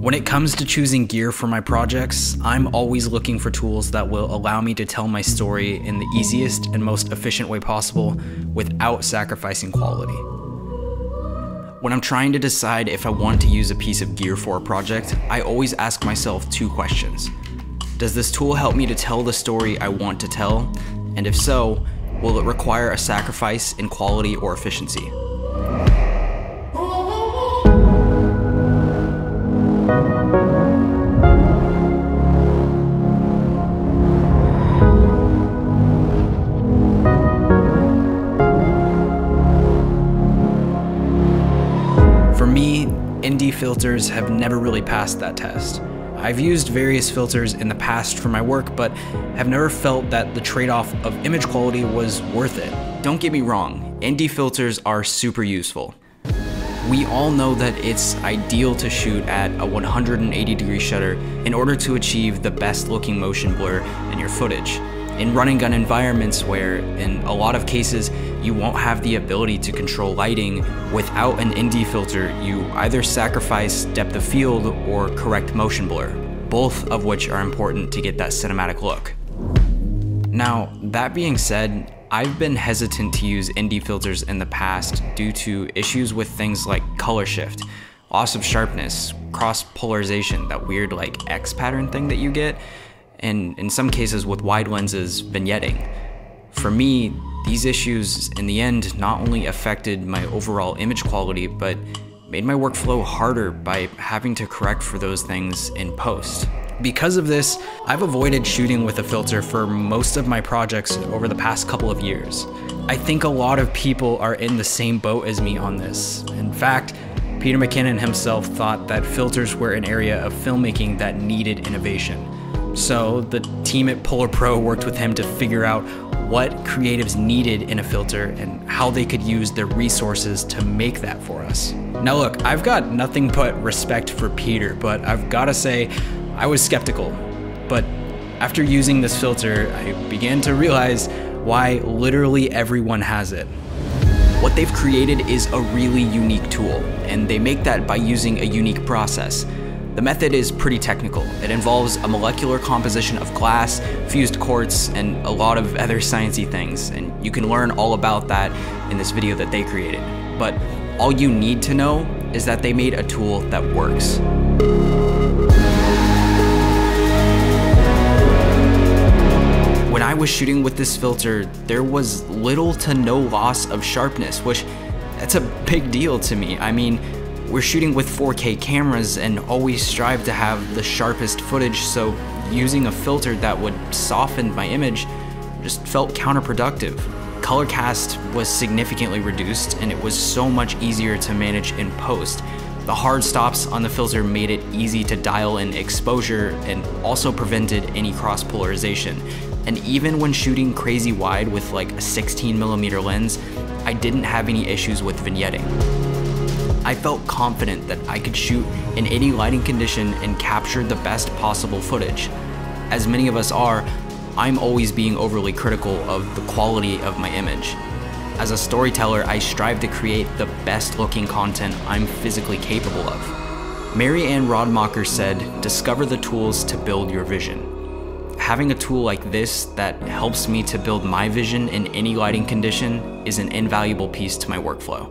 When it comes to choosing gear for my projects, I'm always looking for tools that will allow me to tell my story in the easiest and most efficient way possible without sacrificing quality. When I'm trying to decide if I want to use a piece of gear for a project, I always ask myself two questions. Does this tool help me to tell the story I want to tell? And if so, will it require a sacrifice in quality or efficiency? For me, ND filters have never really passed that test. I've used various filters in the past for my work, but have never felt that the trade-off of image quality was worth it. Don't get me wrong, ND filters are super useful. We all know that it's ideal to shoot at a 180-degree shutter in order to achieve the best looking motion blur in your footage. In run and gun environments where, in a lot of cases, you won't have the ability to control lighting, without an ND filter, you either sacrifice depth of field or correct motion blur, both of which are important to get that cinematic look. Now, that being said, I've been hesitant to use ND filters in the past due to issues with things like color shift, loss of sharpness, cross polarization, that weird like X pattern thing that you get, and in some cases with wide lenses, vignetting. For me, these issues in the end not only affected my overall image quality, but made my workflow harder by having to correct for those things in post. Because of this, I've avoided shooting with a filter for most of my projects over the past couple of years. I think a lot of people are in the same boat as me on this. In fact, Peter McKinnon himself thought that filters were an area of filmmaking that needed innovation. So the team at Polar Pro worked with him to figure out what creatives needed in a filter and how they could use their resources to make that for us. Now look, I've got nothing but respect for Peter, but I've gotta say, I was skeptical. But after using this filter, I began to realize why literally everyone has it. What they've created is a really unique tool, and they make that by using a unique process. The method is pretty technical. It involves a molecular composition of glass, fused quartz, and a lot of other sciencey things, and you can learn all about that in this video that they created. But all you need to know is that they made a tool that works. When I was shooting with this filter, there was little to no loss of sharpness, which that's a big deal to me. I mean, we're shooting with 4K cameras and always strive to have the sharpest footage, so using a filter that would soften my image just felt counterproductive. Color cast was significantly reduced, and it was so much easier to manage in post. The hard stops on the filter made it easy to dial in exposure and also prevented any cross polarization. And even when shooting crazy wide with like a 16mm lens, I didn't have any issues with vignetting. I felt confident that I could shoot in any lighting condition and capture the best possible footage. As many of us are, I'm always being overly critical of the quality of my image. As a storyteller, I strive to create the best looking content I'm physically capable of. Mary Ann Rodmacher said, "Discover the tools to build your vision." Having a tool like this that helps me to build my vision in any lighting condition is an invaluable piece to my workflow.